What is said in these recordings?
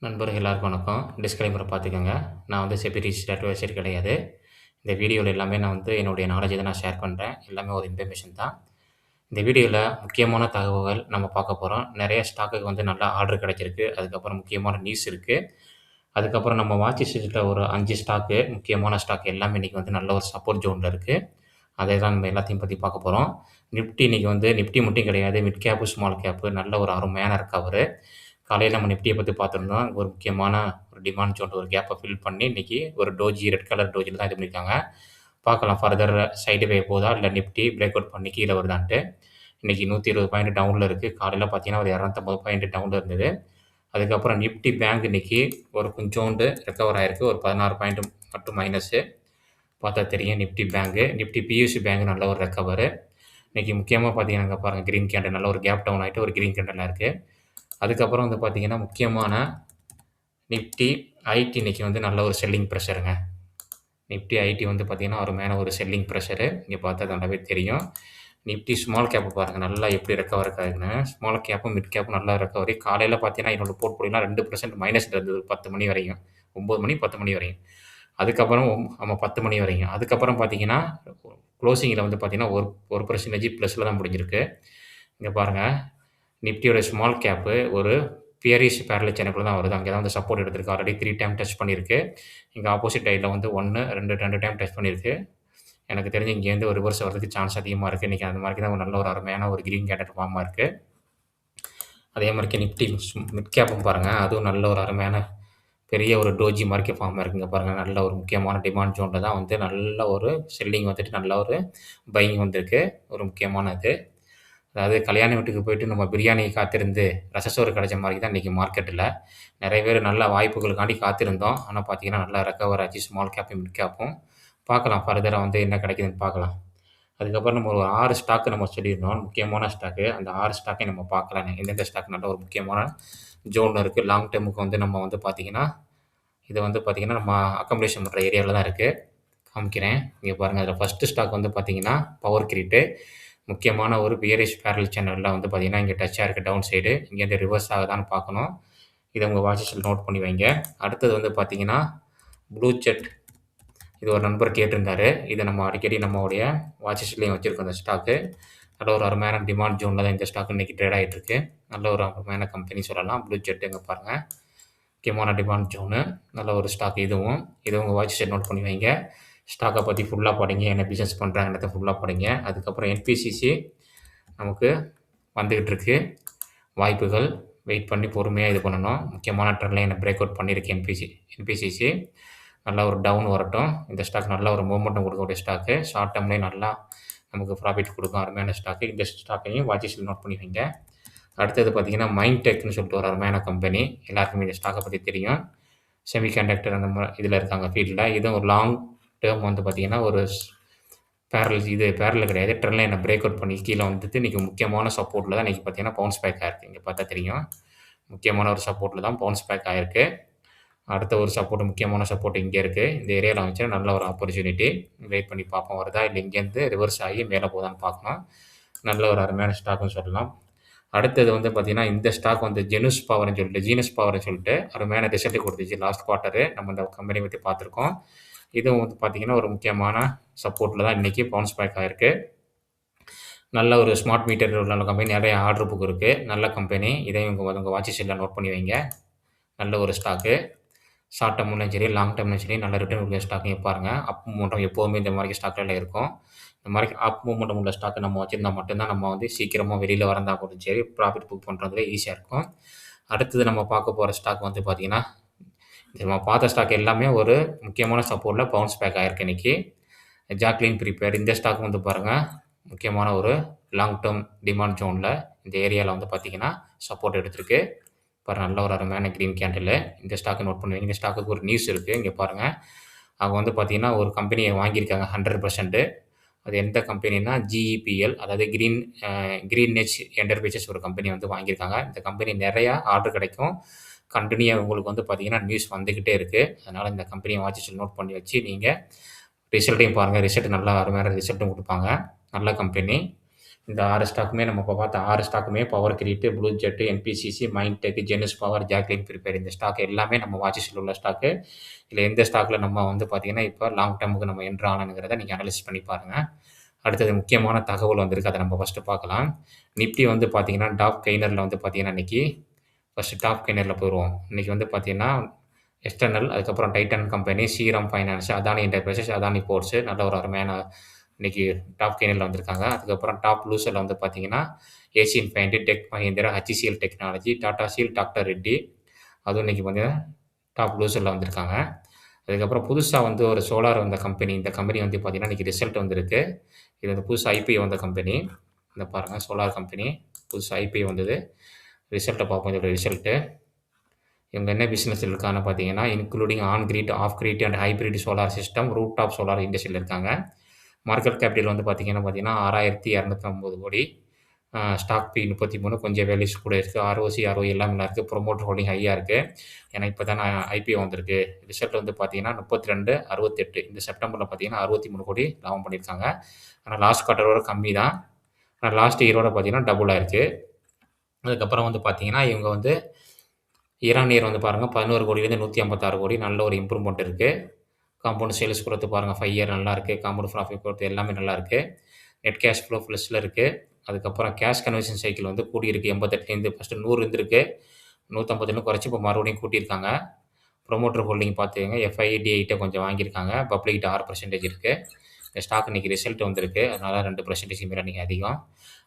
நண்பர்கள் எல்லாருக்கும் வணக்கம். டிஸ்க்ளைமர பார்த்துக்கங்க. நான் வந்து செபி ரிஜிஸ்டர்ட் அட்வைசர் கிடையாது. இந்த வீடியோல எல்லாமே நான் வந்து என்னுடைய நாலேட்ஜ தான் நான் ஷேர் பண்றேன். எல்லாமே ஒரு இன்ஃபர்மேஷன் தான். இந்த வீடியோல முக்கியமான தகவல்கள் நம்ம பார்க்க போறோம். நெறைய ஸ்டாக்குக்கு வந்து நல்லா ஆர்டர் கிடைச்சிருக்கு. அதுக்கப்புறம் முக்கியமான நியூஸ் இருக்கு. அதுக்கப்புறம் நம்ம வாட்ச் லிஸ்ட்ல ஒரு 5 ஸ்டாக்கு, முக்கியமான ஸ்டாக் எல்லாமே இன்னைக்கு வந்து நல்ல ஒரு சப்போர்ட் ஜோன்ல இருக்கு. அதை தான் நம்ம எல்லாத்தையும் பத்தி பார்க்க போறோம். நிஃப்டி இன்னைக்கு வந்து நிஃப்டி மட்டும் கிடையாது. மிட் கேப், ஸ்மால் கேப் நல்ல ஒரு அருமையான ரெக்கவரு. காலையில நம்ம நிஃப்டிய பத்தி பார்த்திருந்தோம். ஒரு முக்கியமான ஒரு டிமாண்ட் ஜோன் ஒரு கேப்ப ஃபில் பண்ணி இன்னைக்கு ஒரு டோஜி ரெட் கலர் டோஜில தான் இது பண்ணியிருக்காங்க. பார்க்கலாம் ஃபர்தர் சைடு வே போதா, இல்ல நிஃப்டி பிரேக் அவுட் பண்ணி கீழ வருதான்ட்டு. இன்னைக்கு 120 பாயிண்ட் டவுன்ல இருக்கு. காலையில பார்த்தீங்கன்னா, ஒரு 250 பாயிண்ட் டவுன்ல இருந்தது. அதுக்கப்புறம் நிஃப்டி பேங்க் இன்னைக்கு ஒரு கொஞ்சோண்டு ரெக்கவர் ஆயிருக்கு. ஒரு 16 பாயிண்ட் மட்டும் மைனஸு. பார்த்தா தெரியும் நிஃப்டி பேங்க். நிஃப்டி பியூசி பேங்க் நல்ல ஒரு ரெக்கவரு. இன்னைக்கு முக்கியமா பார்த்தீங்கன்னா, இங்க பாருங்க கிரீன் கேண்டில் நல்ல ஒரு கேப் டவுன் ஆயிட்டு ஒரு கிரீன் கேண்டிலா இருக்கு. அதுக்கப்புறம் வந்து பார்த்தீங்கன்னா, முக்கியமான நிஃப்டி, ஐடி இன்னைக்கு வந்து நல்ல ஒரு செல்லிங் பிரஷருங்க. நிஃப்டி, ஐடி வந்து பார்த்தீங்கன்னா, அருமையான ஒரு செல்லிங் பிரஷரு. இங்க பார்த்தா நல்லாவே தெரியும். நிஃப்டி ஸ்மால் கேப்ப பாருங்க. நல்லா எப்படி ரெக்கவர் ஆகுதுன்னு. ஸ்மால் கேப்பும், மிட் கேப்பும் நல்லா ரெக்கவரி. காலையில பார்த்தீங்கன்னா, என்னோட போர்ட்ஃபோலியோலாம் 2% மைனஸ்ல இருந்தது 10 மணி வரையும். 9 மணி, 10 மணி வரையும். அதுக்கப்புறம் ஆமா 10 மணி வரையும். அதுக்கப்புறம் பார்த்தீங்கன்னா, குளோசிங்ல வந்து பார்த்தீங்கன்னா, 1% ப்ளஸ்ல தான் முடிஞ்சிருக்கு. இங்க பாருங்க. நிஃப்டியோட ஸ்மால் கேப்பு ஒரு பியரிஷ் பேரலல் சேனலுக்குள்ள தான் வருது. அங்க தான் வந்து சப்போர்ட் எடுத்திருக்கு. ஆல்ரெடி 3 டைம் டச் பண்ணியிருக்கு. இங்க ஆப்போசிட் சைட்ல வந்து 1, 2 டைம் டச் பண்ணியிருக்கு. எனக்கு தெரிஞ்சு இங்கேருந்து ஒரு ரிவர்ஸ் வரதுக்கு சான்ஸ் அதிகமா இருக்கு. இன்னைக்கு அந்த மாரிக்கு தான் ஒரு நல்ல ஒரு அருமையான ஒரு கிரீன் கேண்டில் ஃபார்ம் ஆயிருக்கு. அதே மாரிக்கு நிஃப்டி மிட் கேப்பும் பாருங்க. அதுவும் நல்ல ஒரு அருமையான பெரிய ஒரு டோஜி மாரிக்கு ஃபார்ம் ஆயிருக்குங்க பாருங்க. நல்ல ஒரு முக்கியமான டிமாண்ட் ஜோன்ல தான் வந்து நல்ல ஒரு செல்லிங் வந்துட்டு நல்ல ஒரு பையிங் வந்திருக்கு. ஒரு முக்கியமான இது. அதாவது கல்யாண வீட்டுக்கு போயிட்டு நம்ம பிரியாணி காத்திருந்து ரசசோறு கிடைச்ச மாரி தான் இன்னைக்கு மார்க்கெட்ல. நெறைய பேர் நல்ல வாய்ப்புகளுக்காண்டி காத்திருந்தோம். ஆனா பார்த்தீங்கன்னா, நல்லா ரெக்கவர் ஆச்சு ஸ்மால் கேப்பும், மிட் கேப்பும். பார்க்கலாம் ஃபர்தரா வந்து என்ன கிடைக்குதுன்னு பார்க்கலாம். அதுக்கப்புறம் நம்ம ஒரு 6 ஸ்டாக் நம்ம சொல்லியிருந்தோம். முக்கியமான ஸ்டாக்கு. அந்த 6 ஸ்டாக்கையும் நம்ம பார்க்கலாம். எந்தெந்த ஸ்டாக் நல்ல ஒரு முக்கியமான ஜோன்ல இருக்கு. லாங் டெர்முக்கு வந்து நம்ம வந்து பார்த்தீங்கன்னா, இது வந்து பார்த்தீங்கன்னா, நம்ம அக்கமடேஷன் பண்ற ஏரியால தான் இருக்கு. காமிக்கிறேன். இங்க பாருங்க. அதில ஃபர்ஸ்ட் ஸ்டாக் வந்து பார்த்தீங்கன்னா, பவர் கிரிட். முக்கியமான ஒரு பியரிஷ் பேரலல் சேனல்ல வந்து பார்த்தீங்கன்னா, இங்க டச்சா இருக்கு டவுன் சைடு. இங்கேருந்து ரிவர்ஸ் ஆகுதான்னு பார்க்கணும். இத உங்க வாட்ச் லிஸ்ட்ல நோட் பண்ணி வைங்க. அடுத்தது வந்து பார்த்தீங்கன்னா, ப்ளூ செட். இது ஒரு நண்பர் கேட்டிருந்தாரு. இத நம்ம அடிக்கடி நம்மளுடைய வாட்ச் லிஸ்ட்லயும் வச்சிருக்கோம் இந்த ஸ்டாக்கு. நல்ல ஒரு அருமையான டிமாண்ட் ஜோன்ல தான் இந்த ஸ்டாக் இன்னைக்கு ட்ரேட் ஆயிட்டு இருக்கு. நல்ல ஒரு அருமையான கம்பெனி சொல்லலாம். ப்ளூ செட் இங்க பாருங்க. முக்கியமான டிமாண்ட் ஜோனு. நல்ல ஒரு ஸ்டாக் இதுவும். இத உங்க வாட்ச் லிஸ்ட்ல நோட் பண்ணி வைங்க. ஸ்டாக்க பத்தி ஃபுல்லா படிங்க. என்ன பிசினஸ் பண்றாங்கன்றத ஃபுல்லா படிங்க. அதுக்கப்புறம் என்பிசிசி நமக்கு வந்துகிட்டு இருக்கு. வாய்ப்புகள் வெயிட் பண்ணி பொறுமையா இது பண்ணணும். முக்கியமான ட்ரெண்ட் லைன பிரேக் அவுட் பண்ணியிருக்கு என்பிசிசி. நல்லா ஒரு டவுன் வரட்டும். இந்த ஸ்டாக் நல்ல ஒரு மொமெண்டம் குடுக்கக்கூடிய ஸ்டாக்கு. ஷார்ட் டெர்ம்லயே நல்லா நமக்கு ப்ராஃபிட் குடுக்கும். அருமையான ஸ்டாக்கு. இந்த ஸ்டாக்கையும் வாட்ச் லிஸ்ட்ல நோட் பண்ணி வைங்க. அடுத்தது பார்த்தீங்கன்னா, மைண்டெக்ன்னு சொல்லிட்டு ஒரு அருமையான கம்பெனி. எல்லாருக்குமே இந்த ஸ்டாக்க பத்தி தெரியும். செமி கண்டக்டர் அந்த இதுல இருக்காங்க ஃபீல்ட்ல. இதுவும் ஒரு லாங் டெர்ம் வந்து பார்த்தீங்கன்னா, ஒரு பேரலல் கிடையாது. ட்ரெண்ட் லைன பிரேக் அவுட் பண்ணி கீழ வந்துட்டு இன்னைக்கு முக்கியமான சப்போர்ட்ல தான் இன்னைக்கு பார்த்தீங்கன்னா, பவுன்ஸ் பேக் ஆயிருக்கு. இங்க பார்த்தா தெரியும். முக்கியமான ஒரு சப்போர்ட்ல தான் பவுன்ஸ் பேக் ஆயிருக்கு. அடுத்த ஒரு சப்போர்ட் முக்கியமான சப்போர்ட் இங்க இருக்கு. இந்த ஏரியால வந்துச்சுன்னா நல்ல ஒரு ஆப்பர்ச்சுனிட்டி. வெயிட் பண்ணி பார்ப்போம் வருதா? இல்ல இங்கேருந்து ரிவர்ஸ் ஆகி மேல போகுதான்னு பார்க்கணும். நல்ல ஒரு அருமையான ஸ்டாக்ன்னு சொல்லலாம். அடுத்தது வந்து பார்த்தீங்கன்னா, இந்த ஸ்டாக் வந்து ஜீனஸ் பவர்ன்னு சொல்லிட்டு அருமையான ரிசல்ட் குடுத்துச்சு லாஸ்ட் குவார்ட்டரு. நம்ம இந்த கம்பெனி பத்தி பார்த்துருக்கோம். இதுவும் வந்து பார்த்தீங்கன்னா, ஒரு முக்கியமான சப்போர்ட்ல தான் இன்னைக்கு பவுன்ஸ் பேக் ஆயிருக்கு. நல்ல ஒரு ஸ்மார்ட் மீட்டர் உள்ள கம்பெனி. நெறைய ஆர்டர் புக் இருக்கு. நல்ல கம்பெனி. இதையும் உங்க வாட்ச் லிஸ்ட்ல நோட் பண்ணி வைங்க. நல்ல ஒரு ஸ்டாக்கு. ஷார்ட் டெர்ம்லயும் சரி, லாங் டெர்ம்லயும் சரி நல்ல ரிட்டர்ன் உள்ள ஸ்டாக்கையும் பாருங்க. அப் மூவ்மெண்டம் எப்பவுமே இந்த மாரி ஸ்டாக்ல இருக்கும். இந்த மாரி அப் மூவ்மெண்டம் உள்ள ஸ்டாக்க நம்ம வச்சிருந்தா மட்டும் தான் நம்ம வந்து சீக்கிரமா வெளில வரந்தா கூட சரி, ப்ராஃபிட் புக் பண்றதுல ஈஸியா இருக்கும். அடுத்தது நம்ம பார்க்க போற ஸ்டாக் வந்து பார்த்தீங்கன்னா, நம்ம பார்த்த ஸ்டாக் எல்லாமே ஒரு முக்கியமான சப்போர்ட்ல பவுன்ஸ் பேக் ஆயிருக்கு இன்னைக்கு. ஜாக்லின் பிரிப்பேர் இந்த ஸ்டாக் வந்து பாருங்க, முக்கியமான ஒரு லாங் டெர்ம் டிமாண்ட் ஜோன்ல இந்த ஏரியால வந்து பார்த்தீங்கன்னா, சப்போர்ட் எடுத்திருக்கு. பாருங்க நல்ல ஒரு அருமையான கிரீன் கேண்டிலு. இந்த ஸ்டாக்க நோட் பண்ணுவீங்க. இந்த ஸ்டாக்குக்கு ஒரு நியூஸ் இருக்கு. இங்க பாருங்க. அவங்க வந்து பார்த்தீங்கன்னா, ஒரு கம்பெனிய வாங்கியிருக்காங்க 100%. அது எந்த கம்பெனின்னா GEPL அதாவது கிரீன் எட்ஜ் என்டர்பிரைசஸ் ஒரு கம்பெனி வந்து வாங்கியிருக்காங்க. இந்த கம்பெனி நெறையா ஆர்டர் கிடைக்கும். கன்டினியூவா உங்களுக்கு வந்து பார்த்தீங்கன்னா, நியூஸ் வந்துகிட்டே இருக்கு. அதனால இந்த கம்பெனிய வாட்ச் லிஸ்ட்ல நோட் பண்ணி வச்சு நீங்க ரிசல்ட்டையும் பாருங்க. ரிசல்ட் நல்லா அருமையான ரிசல்ட்டும் குடுப்பாங்க. நல்ல கம்பெனி. இந்த 6 ஸ்டாக்குமே நம்ம இப்ப பார்த்த 6 ஸ்டாக்குமே Power Grid, Blue Jet, NBCC, Mindteck, Genus Power, Zaggle prepaid இந்த ஸ்டாக் எல்லாமே நம்ம வாட்சஸில் உள்ள ஸ்டாக்கு. இதில எந்த ஸ்டாக்ல நம்ம வந்து பார்த்தீங்கன்னா, இப்ப லாங் டெர்முக்கு நம்ம என்டர் ஆனோங்கிறத நீங்க அனலைஸ் பண்ணி பாருங்க. அடுத்தது முக்கியமான தகவல் வந்திருக்கு. அத நம்ம ஃபர்ஸ்ட்டு பார்க்கலாம். நிஃப்டி வந்து பார்த்தீங்கன்னா, டாப் கெய்னர்ல வந்து பார்த்தீங்கன்னா, இன்னைக்கு ஃபர்ஸ்ட்டு டாப் கெய்னர்ல போயிருவோம். இன்னைக்கு வந்து பார்த்தீங்கன்னா, எக்ஸ்டர்னல் அதுக்கப்புறம் Titan company, Shriram finance, Adani enterprises, Adani ports நல்ல ஒரு அருமையான இன்னைக்கு டாப் கெய்னர்ல வந்திருக்காங்க. அதுக்கப்புறம் டாப் லூசர்ல வந்து பார்த்தீங்கன்னா, Asian paint, tech Mahindra, HCL technology, Tata steel, doctor Reddy அதுவும் இன்னைக்கு பார்த்தீங்கன்னா, டாப் லூசர்ல வந்திருக்காங்க. அதுக்கப்புறம் புதுசா வந்து ஒரு சோலார் வந்த கம்பெனி. இந்த கம்பெனி வந்து பார்த்தீங்கன்னா, இன்னைக்கு ரிசல்ட் வந்திருக்கு. இது வந்து புதுசா ஐபிஓ வந்த கம்பெனி. இந்த பாருங்க சோலார் கம்பெனி. புதுசா ஐபிஓ வந்தது. ரிசல்ட்ட பார்ப்போம் இதோட ரிசல்ட்டு. இவங்க என்ன பிசினஸ்ல இருக்காங்கன்னு பார்த்தீங்கன்னா, including on grid, of grid and hybrid solar system, roof top solar இண்டஸ்ட்ரியில இருக்காங்க. மார்க்கெட் கேபிட்டல் வந்து பார்த்தீங்கன்னா 6,250 கோடி. ஸ்டாக் பி 33 கொஞ்சம் வேல்யூஸ் கூட இருக்கு. ஆர்ஓசி, ஆர்ஓஇ எல்லாம் நல்லா இருக்கு. புரமோட்டர் ஹோல்டிங் ஹையா இருக்கு. ஏன்னா இப்ப தானே ஐபிஓ வந்திருக்கு. ரிசல்ட் வந்து பார்த்தீங்கன்னா 32.68 இந்த செப்டம்பர்ல பார்த்தீங்கன்னா 63 கோடி லாபம் பண்ணியிருக்காங்க. ஆனா லாஸ்ட் குவார்ட்டரோட கம்மி தான். ஆனா லாஸ்ட் இயரோட பார்த்தீங்கன்னா டபுள் ஆயிருக்கு. அதுக்கப்புறம் வந்து பார்த்தீங்கன்னா, இவங்க வந்து இயர் ஆன் இயர் வந்து பாருங்க 11 கோடியிலேருந்து 156 கோடி நல்ல ஒரு இம்ப்ரூவ்மெண்ட் இருக்கு. காம்பவுண்ட் சேல்ஸ் குரோத் பாருங்க 5 இயர் நல்லா இருக்கு. காம்பவுண்ட் ப்ராஃபிட் குரோத் எல்லாமே நல்லா இருக்கு. நெட் கேஷ் ஃப்ளோ ப்ளஸ்ல இருக்கு. அதுக்கப்புறம் கேஷ் கன்வர்ஷன் சைக்கிள் வந்து கூடியிருக்கு 88லேருந்து ஃபர்ஸ்ட்டு 100 இருந்திருக்கு. 150ன்னு குறைச்சு இப்போ மறுபடியும் கூட்டியிருக்காங்க. ப்ரொமோட்டர் ஹோல்டிங் பார்த்துக்கங்க. எஃப்ஐடிஐட்ட கொஞ்சம் வாங்கியிருக்காங்க. பப்ளிக்கிட்ட 6% இருக்கு. இந்த ஸ்டாக் இன்னைக்கு ரிசல்ட் வந்திருக்கு. அதனால 2% மேல இன்னைக்கு அதிகம்.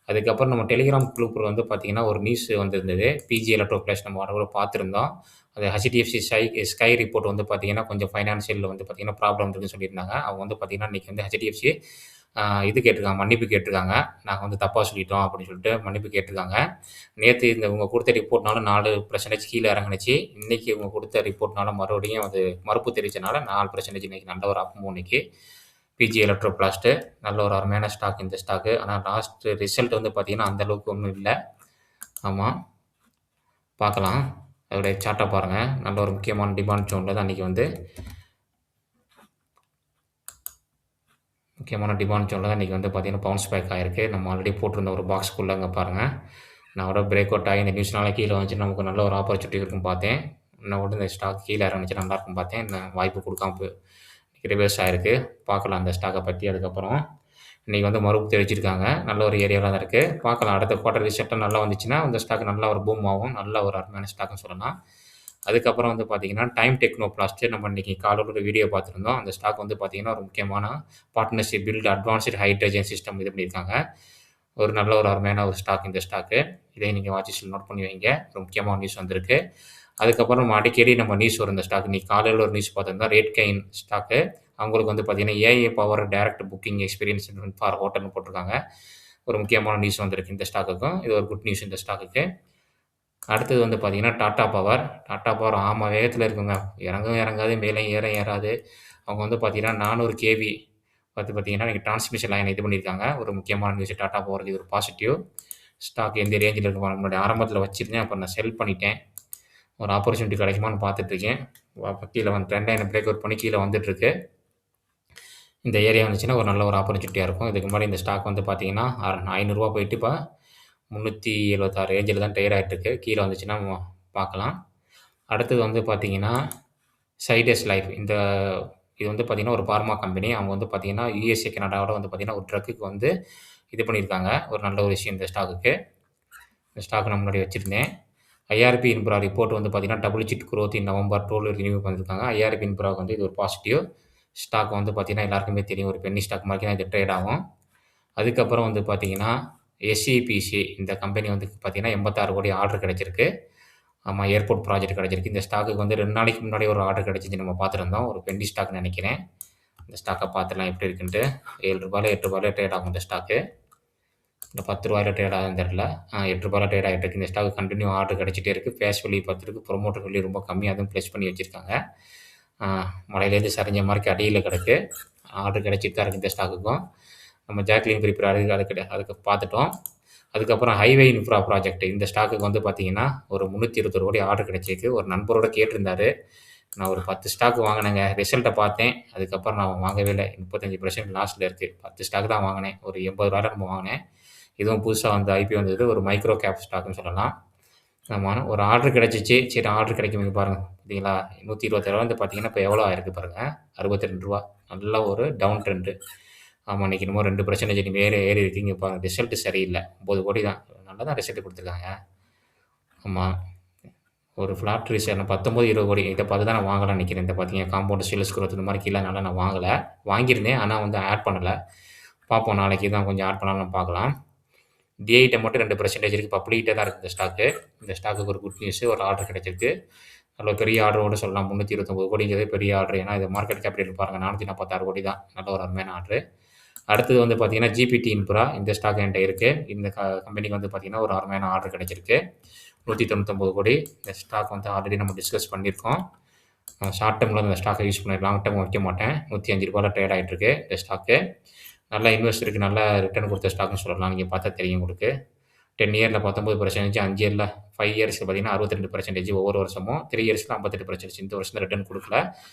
அதுக்கப்புறம் நம்ம டெலிகிராம் குரூப்ல வந்து பார்த்தீங்கன்னா, ஒரு நியூஸ் வந்திருந்தது. பிஜி எலக்ட்ரோ பிளஸ் நம்ம ஒரு பார்த்துருந்தோம். அது HDFC ஸ்கை ரிப்போர்ட் வந்து பார்த்தீங்கன்னா, கொஞ்சம் ஃபைனான்சியல்ல வந்து பார்த்தீங்கன்னா, ப்ராப்ளம் இருக்குன்னு சொல்லியிருந்தாங்க. அவங்க வந்து பார்த்தீங்கன்னா, இன்னைக்கு வந்து HDFC இது கேட்டிருக்காங்க, மன்னிப்பு கேட்டிருக்காங்க. நாங்க வந்து தப்பா சொல்லிட்டோம் அப்படின்னு சொல்லிட்டு மன்னிப்பு கேட்டிருக்காங்க. நேத்து இந்த இவங்க குடுத்த ரிப்போர்ட்னால 4% கீழ இறங்குனுச்சு. இன்னைக்கு இவங்க குடுத்த ரிப்போர்ட்னால மறுபடியும் அது மறுப்பு தெரிவிச்சனால 4% இன்னைக்கு நல்ல ஒரு அப் மூவ் இன்னைக்கு. பிஜி எலக்ட்ரோ பிளாஸ்ட் நல்ல ஒரு அருமையான ஸ்டாக் இந்த ஸ்டாக்கு. ஆனா லாஸ்ட் ரிசல்ட் வந்து பார்த்தீங்கன்னா, அந்த அளவுக்கு ஒண்ணும் இல்ல. ஆமா. பார்க்கலாம். அதோடைய சார்ட்ட பாருங்க. நல்ல ஒரு முக்கியமான டிமாண்ட் ஜோன்ல தான் அன்னைக்கு வந்து பார்த்தீங்கன்னா, பவுன்ஸ் பேக் ஆயிருக்கு. நம்ம ஆல்ரெடி போட்டிருந்த ஒரு பாக்ஸ்க்குள்ள அங்க பாருங்க. நான் கூட பிரேக் அவுட் ஆகி இந்த நியூஸ்னால கீழ வந்துச்சுன்னா நமக்கு நல்ல ஒரு ஆப்பர்ச்சுனிட்டி இருக்குன்னு பார்த்தேன். இன்னும் கூட இந்த ஸ்டாக் கீழ இறங்குனுச்சுன்னா நல்லாயிருக்கும்னு பார்த்தேன். வாய்ப்பு குடுக்காம ரிவர்ஸ் ஆயிருக்கு. பார்க்கலாம் அந்த ஸ்டாக்க பத்தி அதுக்கப்புறம். இன்னைக்கு வந்து மறுப்பு தெரிவிச்சிருக்காங்க. நல்ல ஒரு ஏரியால தான் இருக்கு. பார்க்கலாம் அடுத்த குவார்ட்டர் ரிசல்ட்டும் நல்லா வந்துச்சுன்னா, இந்த ஸ்டாக் நல்ல ஒரு பூம் ஆகும். நல்ல ஒரு அருமையான ஸ்டாக்ன்னு சொல்லலாம். அதுக்கப்புறம் வந்து பார்த்தீங்கன்னா, டைம் டெக்னோ பிளாஸ்ட் நம்ம இன்னைக்கு காலையில ஒரு வீடியோ பார்த்துருந்தோம். அந்த ஸ்டாக் வந்து பார்த்தீங்கன்னா, ஒரு முக்கியமான partnership build advanced hydrogen system இது பண்ணியிருக்காங்க. ஒரு நல்ல ஒரு அருமையான ஒரு ஸ்டாக் இந்த ஸ்டாக்கு. இதையும் நீங்க வாட்ச் லிஸ்ட்ல நோட் பண்ணி வைங்க. ஒரு முக்கியமான நியூஸ் வந்திருக்கு. அதுக்கப்புறம் நம்ம அடிக்கடி நம்ம நியூஸ் வரும் இந்த ஸ்டாக். இன்னைக்கு காலையில ஒரு நியூஸ் பார்த்திருந்தோம். RateGain stock. அவங்களுக்கு வந்து பார்த்தீங்கன்னா, AI power direct booking experience for ஹோட்டல்னு போட்டிருக்காங்க. ஒரு முக்கியமான நியூஸ் வந்திருக்கு இந்த ஸ்டாக்குக்கும். இது ஒரு குட் நியூஸ் இந்த ஸ்டாக்குக்கு. அடுத்தது வந்து பார்த்தீங்கன்னா, டாடா பவர். டாடா பவர் ஆமா வேகத்தில இருக்குங்க. இறங்கவும் இறங்காது, மேலேயும் ஏறாது. அவங்க வந்து பார்த்தீங்கன்னா, 400 கேவி பார்த்தீங்கன்னா, இன்னைக்கு டிரான்ஸ்மிஷன் லைன் இது பண்ணியிருக்காங்க. ஒரு முக்கியமான நியூஸ் டாடா பவருக்கு இது ஒரு பாசிட்டிவ். ஸ்டாக் எந்த ரேஞ்சில இருக்கு முன்னாடி ஆரம்பத்தில வச்சிருந்தேன். அப்புறம் நான் செல் பண்ணிட்டேன். ஒரு ஆப்பர்ச்சுனிட்டி கிடைக்குமான்னு பார்த்துட்டுருக்கேன். கீழ வந்து ட்ரெண்ட் லைன பிரேக் அவுட் பண்ணி கீழ வந்துட்டுருக்கு. இந்த ஏரியா வந்துச்சுன்னா, ஒரு நல்ல ஒரு ஆப்பர்ச்சுனிட்டியா இருக்கும். இதுக்கு முன்னாடி இந்த ஸ்டாக் வந்து பார்த்தீங்கன்னா, ரூ. 500 போயிட்டு இப்ப 376 ரேஞ்சில தான் ட்ரேட் ஆயிட்டுருக்கு. கீழ வந்துச்சுன்னா பார்க்கலாம். அடுத்தது வந்து பார்த்தீங்கன்னா, சைடஸ் லைஃப் இது வந்து பார்த்தீங்கன்னா, ஒரு பார்மா கம்பெனி. அவங்க வந்து பார்த்தீங்கன்னா, USA, கனடாவோட வந்து பார்த்தீங்கன்னா, ஒரு ட்ரக்குக்கு வந்து இது பண்ணியிருக்காங்க. ஒரு நல்ல ஒரு விஷயம் இந்த ஸ்டாக்குக்கு. இந்த ஸ்டாக் நான் முன்னாடி வச்சிருந்தேன். ஐஆர்பி இன்ஃப்ரா ரிப்போர்ட் வந்து பார்த்தீங்கன்னா, double digit growth in November 12 renew பண்ணியிருக்காங்க. ஐஆர்பி இன்ஃப்ராவுக்கு வந்து இது ஒரு பாசிட்டிவ். ஸ்டாக் வந்து பார்த்தீங்கன்னா, எல்லாருக்குமே தெரியும். ஒரு பென்னி ஸ்டாக் மாரி தான் இது ட்ரேட் ஆகும். அதுக்கப்புறம் வந்து பார்த்தீங்கன்னா, SEPC இந்த கம்பெனி வந்து பார்த்தீங்கன்னா, 86 கோடி ஆர்டர் கிடைச்சிருக்கு. ஆமா ஏர்போர்ட் ப்ராஜெக்ட் கிடைச்சிருக்கு. இந்த ஸ்டாக்குக்கு வந்து 2 நாளைக்கு முன்னாடி ஒரு ஆர்டர் கிடைச்சுச்சு நம்ம பார்த்துருந்தோம். ஒரு பென்னி ஸ்டாக்ன்னு நெனைக்கிறேன். இந்த ஸ்டாக்க பார்த்துடலாம் எப்படி இருக்குன்ட்டு. ரூ. 7 8 ட்ரேட் ஆகும் இந்த ஸ்டாக்கு. இந்த ரூ. 10 ட்ரேட் ஆகுதுன்னு தெரியல. ரூ. 8 ட்ரேட் ஆகிட்டு இருக்கு. இந்த ஸ்டாக் கன்டினியூ ஆர்டர் கிடைச்சிட்டே இருக்கு. ஃபேஸ் வேல்யூ 10 இருக்கு. ப்ரொமோட்டர் வேல்யூ ரொம்ப கம்மியா அதுவும் ப்ளேஸ் பண்ணி வச்சிருக்காங்க. மலையிலேருந்து சரிஞ்ச மார்க்கு அடியில கிடக்கு. ஆர்டர் கிடைச்சிட்டு தான் இருக்கு இந்த ஸ்டாக்குக்கும். நம்ம ஜாக்லின் பிரிப்பர் அதுக்கு பார்த்துட்டோம். அதுக்கப்புறம் ஹைவே இன்ஃப்ரா ப்ராஜெக்ட் இந்த ஸ்டாக்குக்கு வந்து பார்த்தீங்கன்னா, ஒரு 321 கோடி ஆர்டர் கிடைச்சிருக்கு. ஒரு நண்பரோட கேட்டிருந்தாரு. நான் ஒரு 10 ஸ்டாக் வாங்கினேங்க. ரிசல்ட்ட பார்த்தேன். அதுக்கப்புறம் நான் வாங்கவே இல்ல. 35% லாஸ்ல இருக்கு. 10 ஸ்டாக் தான் வாங்கினேன். ஒரு ரூ. 80 நம்ம வாங்கினேன். இதுவும் புதுசா வந்து ஐபிஓ வந்தது. ஒரு மைக்ரோ கேப் ஸ்டாக்ன்னு சொல்லலாம். ஆமா. ஒரு ஆர்டர் கிடைச்சுச்சு. சரி ஆர்டர் கிடைக்கும் இங்க பாருங்க. பார்த்தீங்களா? ரூ. 127 வந்து பார்த்தீங்கன்னா, இப்ப எவ்வளோ ஆயிருக்கு பாருங்க. ரூ. 62 நல்ல ஒரு டவுன் ட்ரெண்ட். ஆமா. இன்னைக்கு என்னமோ 2% இனிமே ஏறி இருக்கு. இங்க பாருங்க ரிசல்ட் சரியில்ல. 9,00,00,000 தான். நல்லா தான் ரிசல்ட் குடுத்துருக்காங்க. ஆமா. ஒரு ஃப்ளாட் ரிசல்ட் 19, 20,00,00,000 இத பார்த்து தான் நான் வாங்கலாம்னு நினைக்கிறேன். இந்த பார்த்தீங்க காம்பவுண்ட் சேல்ஸ் குரோத் இந்த மாரி கீழனால நான் வாங்கல. வாங்கியிருந்தேன். ஆனா வந்து ஆட் பண்ணல. பார்ப்போம் நாளைக்கு தான் கொஞ்சம் ஆட் பண்ணலாம்னு பார்க்கலாம். டிஐட்ட மட்டும் 2% இருக்கு. பப்ளிக்ட்ட தான் இருக்கு இந்த ஸ்டாக்கு. இந்த ஸ்டாக்குக்கு ஒரு குட் நியூஸ். ஒரு ஆர்டர் கிடைச்சிருக்கு. நல்ல பெரிய ஆர்டரோட சொல்லலாம். 329,00,00,000ங்கிறது பெரிய ஆர்டர். ஏன்னா இது மார்க்கெட் கேபிட்டல் பாருங்க 446,00,00,000 தான். நல்ல ஒரு அருமையான ஆர்டரு. அடுத்தது வந்து பார்த்தீங்கன்னா, ஜிபிடி இன்ஃப்ரா இந்த ஸ்டாக் என்ட்ட இருக்கு. இந்த கம்பெனிக்கு வந்து பார்த்தீங்கன்னா, ஒரு அருமையான ஆர்டர் கிடைச்சிருக்கு. 199,00,00,000 இந்த ஸ்டாக் வந்து ஆல்ரெடி நம்ம டிஸ்கஸ் பண்ணியிருக்கோம். ஷார்ட் டெர்ம்ல இந்த ஸ்டாக்கை யூஸ் பண்ணேன். லாங் டெர்ம் வைக்க மாட்டேன். ரூ. 105ல ட்ரேட் ஆயிட்டு இருக்கு இந்த ஸ்டாக்கு. நல்ல இன்வெஸ்டருக்கு நல்ல ரிட்டர்ன் குடுத்த ஸ்டாக்ன்னு சொல்லலாம். நீங்க பார்த்தா தெரியும் உங்களுக்கு. 10 இயர்ல 19%, 5 இயர்ல 5 இயர்ஸ்ல பார்த்தீங்கன்னா 62% ஒவ்வொரு வருஷமும். 3 இயர்ஸ்ல 58%. இந்த வருஷம் தான் ரிட்டர்ன் குடுக்கல.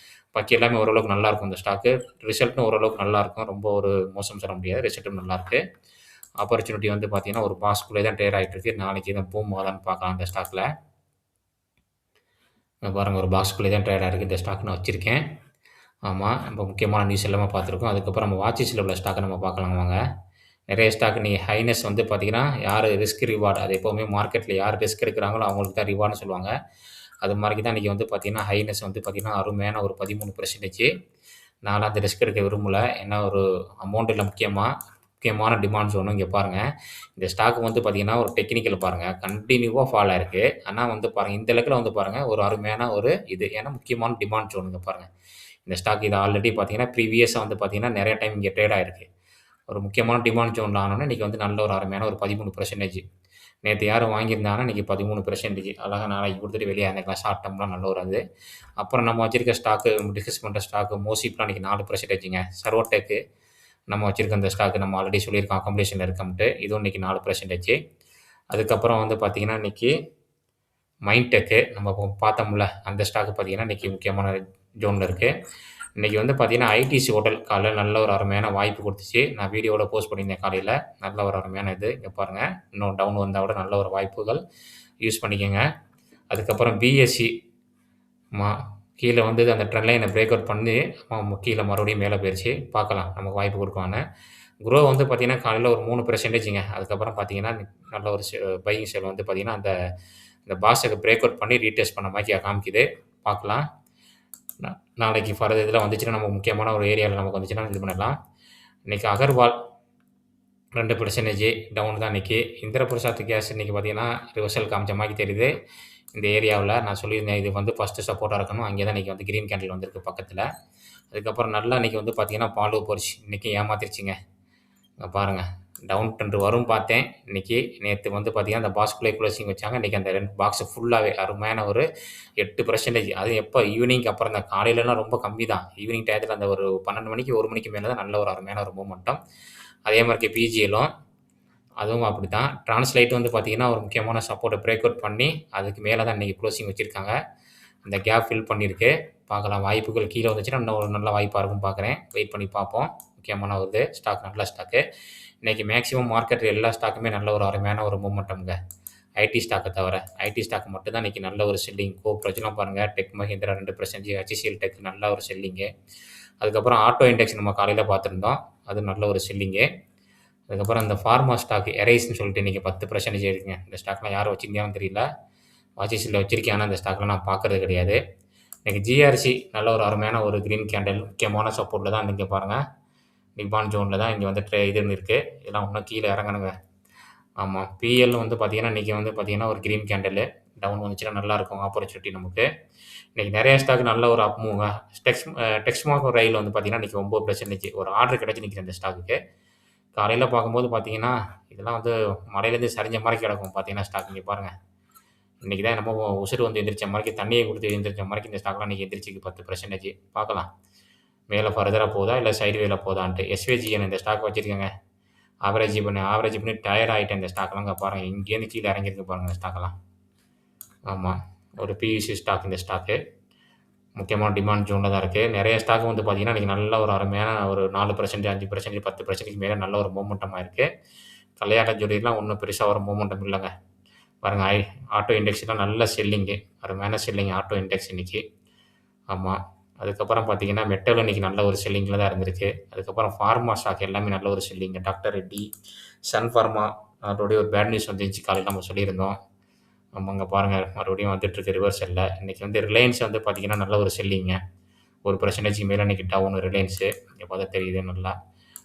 பாக்கி எல்லாமே ஓரளவுக்கு நல்லாருக்கும் இந்த ஸ்டாக்கு. ரிசல்ட்டும் ஓரளவுக்கு நல்லாருக்கும். ரொம்ப ஒரு மோசம் சொல்ல முடியாது. ரிசல்ட்டும் நல்லாருக்கு. ஆப்பர்ச்சுனிட்டி வந்து பார்த்தீங்கன்னா, ஒரு பாக்ஸ்க்குள்ளே தான் ட்ரேட் ஆயிட்டு இருக்கு. நாளைக்கு எதுவும் பூம் ஆகுதான்னு பார்க்கலாம் இந்த ஸ்டாக்ல. இங்க பாருங்க ஒரு பாக்ஸ்க்குள்ளே தான் ட்ரேட் ஆயிருக்கு. இந்த ஸ்டாக் நான் வச்சிருக்கேன். ஆமா. நம்ம முக்கியமான நியூஸ் எல்லாமே பார்த்துருக்கோம். அதுக்கப்புறம் நம்ம வாட்ச் லிஸ்ட்ல உள்ள ஸ்டாக்க நம்ம பார்க்கலாம் வாங்க. நெறைய ஸ்டாக் நீங்க ஹைனஸ் வந்து பார்த்தீங்கன்னா, யாரு ரிஸ்க் ரிவார்ட் அது எப்பவுமே மார்க்கெட்ல யார் ரிஸ்க் எடுக்கிறாங்களோ அவங்களுக்கு தான் ரிவார்ட்ன்னு சொல்லுவாங்க. அது மாரிக்கு தான் இன்னைக்கு வந்து பார்த்தீங்கன்னா, ஹைனஸ் வந்து பார்த்தீங்கன்னா, அருமையான ஒரு 13%. நான்லாம் அந்த ரிஸ்க் எடுக்க விரும்பல. ஏன்னா ஒரு அமௌண்ட் இல்ல முக்கியமான டிமாண்ட் ஜோன் இங்க பாருங்க. இந்த ஸ்டாக் வந்து பார்த்தீங்கன்னா, ஒரு டெக்னிக்கல் பாருங்க. கன்டினியூவா ஃபால் ஆயிருக்கு. ஆனா வந்து பாருங்க, இந்த லெவல்ல வந்து பாருங்க, ஒரு அருமையான ஒரு இது. ஏன்னா முக்கியமான டிமாண்ட் ஜோன் இங்க பாருங்க. இந்த ஸ்டாக் இது ஆல்ரெடி பார்த்தீங்கன்னா, ப்ரீவியஸா வந்து பார்த்தீங்கன்னா, நெறைய டைம் இங்க ட்ரேட் ஆயிருக்கு. ஒரு முக்கியமான டிமாண்ட் ஜோன்ல ஆனோனே, இன்னைக்கு வந்து நல்ல ஒரு அருமையான ஒரு 13%. நேத்து யாரும் வாங்கியிருந்தாங்கன்னா, இன்னைக்கு 13% அழகா நாளைக்கு குடுத்துட்டு வெளிய இருந்துக்கலாம். ஷார்ட் டெர்ம்லாம் நல்ல ஒரு இது. அப்புறம் நம்ம வச்சிருக்க ஸ்டாக்கு டிஸ்கஸ் பண்ற ஸ்டாக்கு மோசிப்லாம் இன்னைக்கு 4%ங்க. சர்வோடெக் நம்ம வச்சிருக்க அந்த ஸ்டாக் நம்ம ஆல்ரெடி சொல்லியிருக்கோம் அக்கமோடேஷன்ல இருக்கோம்ன்ட்டு. இதுவும் இன்னைக்கு 4%. அதுக்கப்புறம் வந்து பார்த்தீங்கன்னா, இன்னைக்கு மைன்டெக் நம்ம பார்த்தோம்ல, அந்த ஸ்டாக் பார்த்தீங்கன்னா, இன்னைக்கு முக்கியமான ஜோன்ல இருக்கு. இன்னைக்கு வந்து பார்த்தீங்கன்னா, ஐடிசி ஹோட்டல் காலைல நல்ல ஒரு அருமையான வாய்ப்பு குடுத்துச்சு. நான் வீடியோல போஸ்ட் பண்ணியிருந்தேன் காலையில. நல்ல ஒரு அருமையான இது. இங்க பாருங்க. இன்னும் டவுன் வந்தா கூட நல்ல ஒரு வாய்ப்புகள். யூஸ் பண்ணிக்கங்க. அதுக்கப்புறம் பிஎஸ்சி மா கீழ வந்தது அந்த ட்ரெண்ட் லைன பிரேக் அவுட் பண்ணி கீழ மறுபடியும் மேல போயிருச்சு. பார்க்கலாம் நமக்கு வாய்ப்பு குடுக்குமான்னு. குரோ வந்து பார்த்தீங்கன்னா, காலையில ஒரு 3%ங்க. அதுக்கப்புறம் பார்த்தீங்கன்னா, நல்ல ஒரு பையிங் சேல் வந்து பார்த்தீங்கன்னா, அந்த பாஸுக்கு பிரேக் அவுட் பண்ணி ரீடெஸ்ட் பண்ண மாரி காமிக்குது. பார்க்கலாம். நா நாளைக்கு ஃபர்தர் இதில வந்துச்சுன்னா, நம்ம முக்கியமான ஒரு ஏரியால நமக்கு வந்துச்சுன்னா இது பண்ணிடலாம். இன்னைக்கு அகர்வால் 2% டவுன் தான் இன்னைக்கு. இந்திர பிரசாத் கேஸ் இன்னைக்கு பார்த்தீங்கன்னா, ரிவர்சல் காமிச்ச மாரி தெரியுது. இந்த ஏரியாவுல நான் சொல்லியிருந்தேன். இது வந்து ஃபர்ஸ்ட்டு சப்போர்ட்டா இருக்கணும். அங்கே தான் இன்னைக்கு வந்து கிரீன் கேண்டில் வந்திருக்கு பக்கத்தில. அதுக்கப்புறம் நல்லா இன்னைக்கு வந்து பார்த்தீங்கன்னா, பாலு போரிச் இன்னைக்கு ஏமாத்திருச்சுங்க. இங்க பாருங்க. டவுன் ட்ரெண்ட் வரும்னு பார்த்தேன். இன்னைக்கு நேத்து வந்து பார்த்தீங்கன்னா, அந்த பாக்ஸ்குள்ளே குளோசிங் வச்சாங்க. இன்னைக்கு அந்த 2 பாக்ஸ் ஃபுல்லாவே அருமையான ஒரு 8% அதுவும் எப்ப ஈவினிங்க்கு அப்புறம் தான். காலையிலலாம் ரொம்ப கம்மி தான். ஈவினிங் டயத்துல அந்த ஒரு 12 மணிக்கு, 1 மணிக்கு மேல தான் நல்ல ஒரு அருமையான ஒரு மூவ்மெண்டம். அதே மாரிக்கு பிஜிஎலும் அதுவும் அப்படித்தான். டிரான்ஸ்லைட் வந்து பார்த்தீங்கன்னா, ஒரு முக்கியமான சப்போர்ட்ட பிரேக் அவுட் பண்ணி, அதுக்கு மேல தான் இன்னைக்கு குளோசிங் வச்சிருக்காங்க. அந்த கேப் ஃபில் பண்ணியிருக்கு. பார்க்கலாம் வாய்ப்புகள் கீழ வந்துச்சுன்னா, இன்னும் ஒரு நல்ல வாய்ப்பா இருக்கும்னு பார்க்குறேன். வெயிட் பண்ணி பார்ப்போம். முக்கியமான ஒரு இது. ஸ்டாக் நல்ல ஸ்டாக்கு. இன்னைக்கு மேக்ஸிமம் மார்க்கெட்ல எல்லா ஸ்டாக்குமே நல்ல ஒரு அருமையான ஒரு மூவ்மெண்டம்ங்க. ஐடி ஸ்டாக்க தவிர. ஐடி ஸ்டாக் மட்டும் தான் இன்னைக்கு நல்ல ஒரு செல்லிங். கோப்ரோச்லாம் பாருங்க. டெக் மஹிந்திரா 2%, HCL டெக் நல்ல ஒரு செல்லிங்கு. அதுக்கப்புறம் ஆட்டோ இண்டெக்ஸ் நம்ம காலையில பார்த்துருந்தோம். அது நல்ல ஒரு செல்லிங்கு. அதுக்கப்புறம் இந்த ஃபார்மா ஸ்டாக் எரைஸ்ன்னு சொல்லிட்டு இன்னைக்கு 10% இருக்குங்க. இந்த ஸ்டாக்லாம் யார் வச்சிருந்தாங்கன்னு தெரியல. வாட்ச் லிஸ்ட்ல வச்சிருக்கேன். ஆனா இந்த ஸ்டாக்லாம் நான் பார்க்கறது கிடையாது. இன்னைக்கு ஜிஆர்சி நல்ல ஒரு அருமையான ஒரு கிரீன் கேண்டில் முக்கியமான சப்போர்ட்ல தான் இங்க பாருங்க. நிப்பான் ஜோன்ல தான் இங்க வந்து இதுன்னு இருக்கு. இதெல்லாம் இன்னும் கீழ இறங்கணுங்க. ஆமா. பிஎல் வந்து பார்த்தீங்கன்னா, இன்னைக்கு வந்து பார்த்தீங்கன்னா, ஒரு கிரீன் கேண்டிலு. டவுன் வந்துச்சுன்னா நல்லாருக்கும் ஆப்பர்ச்சுனிட்டி நமக்கு. இன்னைக்கு நெறைய ஸ்டாக் நல்ல ஒரு அப் மூவ்ங்க. டெக்ஸ்மார்க் ரயில் வந்து பார்த்தீங்கன்னா, இன்னைக்கு 9% ஒரு ஆர்டர் கிடைச்சு நிக்குது இந்த ஸ்டாக்குக்கு. காலையில பார்க்கும்போது பார்த்தீங்கன்னா, இதெல்லாம் வந்து மலையிலேருந்து சரிஞ்ச மாரி கிடக்கும் பார்த்தீங்கன்னா, ஸ்டாக் இங்க பாருங்க. இன்னைக்கு தான் என்னமோ உசுரு வந்து எந்திரிச்ச மாரிக்கு தண்ணிய குடுத்து எந்திரிச்ச மாரிக்கு இந்த ஸ்டாக்லாம் இன்னைக்கு எந்திரிச்சிருக்கு 10%. பார்க்கலாம். மேல ஃபர்தரா போதா, இல்ல சைட்வேல போதான்ட்டு. எஸ்விஜிஎன் இந்த ஸ்டாக் வச்சிருக்கேங்க. ஆவரேஜ் பண்ணி டயர்ட் ஆயிட்டேன் இந்த ஸ்டாக்லாம். இங்க பாருங்க. இங்கேருந்து கீழ இறங்கியிருக்கு பாருங்க இந்த ஸ்டாக்லாம். ஆமா. ஒரு பிஇசி ஸ்டாக் இந்த ஸ்டாக்கு. முக்கியமான டிமாண்ட் ஜோன்ல தான் இருக்கு. நெறைய ஸ்டாக் வந்து பார்த்தீங்கன்னா, இன்னைக்கு நல்ல ஒரு அருமையான ஒரு 4%, 5%, 10%க்கு மேல நல்ல ஒரு மொமெண்டமா இருக்கு. கல்யாண ஜோடிலாம் ஒண்ணும் பெருசா ஒரு மூவ்மெண்ட்டும் இல்லங்க. பாருங்க ஆட்டோ இண்டெக்ஸ்லாம் நல்ல செல்லிங்கு. அருமையான செல்லிங் ஆட்டோ இண்டெக்ஸ் இன்னைக்கு. ஆமா. அதுக்கப்புறம் பார்த்தீங்கன்னா, மெட்டல் இன்னைக்கு நல்ல ஒரு செல்லிங்கில தான் இருந்திருக்கு. அதுக்கப்புறம் ஃபார்மா ஸ்டாக் எல்லாமே நல்ல ஒரு செல்லிங். டாக்டர் ரெட்டி, சன் ஃபார்மா அதோடய ஒரு பேட் நியூஸ் வந்துருந்துச்சு காலையில நம்ம சொல்லியிருந்தோம். ஆமாங்க பாருங்க மறுபடியும் வந்துட்டுருக்கு ரிவர்சல்ல. இன்னைக்கு வந்து ரிலையன்ஸ் வந்து பார்த்தீங்கன்னா, நல்ல ஒரு செல்லிங்க. 1% மேல இன்னைக்கு டவுன் ரிலையன்ஸு. இங்க பார்த்தா தெரியுது நல்லா.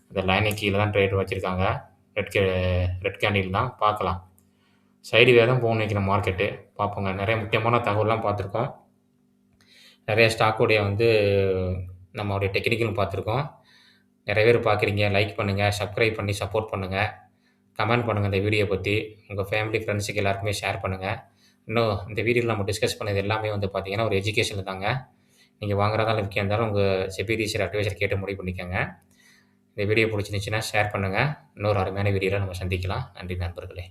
இந்த லைனுக்கு கீழ தான் ட்ரேட் வச்சிருக்காங்க. ரெட் கே ரெட் கேண்டில் தான் பார்க்கலாம். சைட்வே தான் போகும் இன்னைக்கு நம்ம மார்க்கெட்டு. பார்ப்போங்க. நெறைய முக்கியமான தகவல்லாம் பார்த்துருக்கோம். நெறைய ஸ்டாக்குடைய வந்து நம்மளுடைய டெக்னிக்கலும் பார்த்துருக்கோம். நெறைய பேர் பார்க்குறீங்க. லைக் பண்ணுங்க, சப்ஸ்கிரைப் பண்ணி சப்போர்ட் பண்ணுங்க. கமெண்ட் பண்ணுங்க இந்த வீடியோ பத்தி. உங்க ஃபேமிலி, ஃபிரெண்ட்ஸுக்கு எல்லாருக்குமே ஷேர் பண்ணுங்க. இன்னும் இந்த வீடியோல நம்ம டிஸ்கஸ் பண்ணது எல்லாமே வந்து பார்த்தீங்கன்னா, ஒரு எஜுகேஷன் தாங்க. நீங்க வாங்குறதா இல்ல விக்கிறதா இருந்தாலும் உங்க செபி ரிசர்ச் அட்வைசர் கேட்டு முடிவு பண்ணிக்கங்க. இந்த வீடியோ புடிச்சிருந்துச்சுன்னா ஷேர் பண்ணுங்க. இன்னொரு அருமையான வீடியோல நம்ம சந்திக்கலாம். நன்றி நண்பர்களே.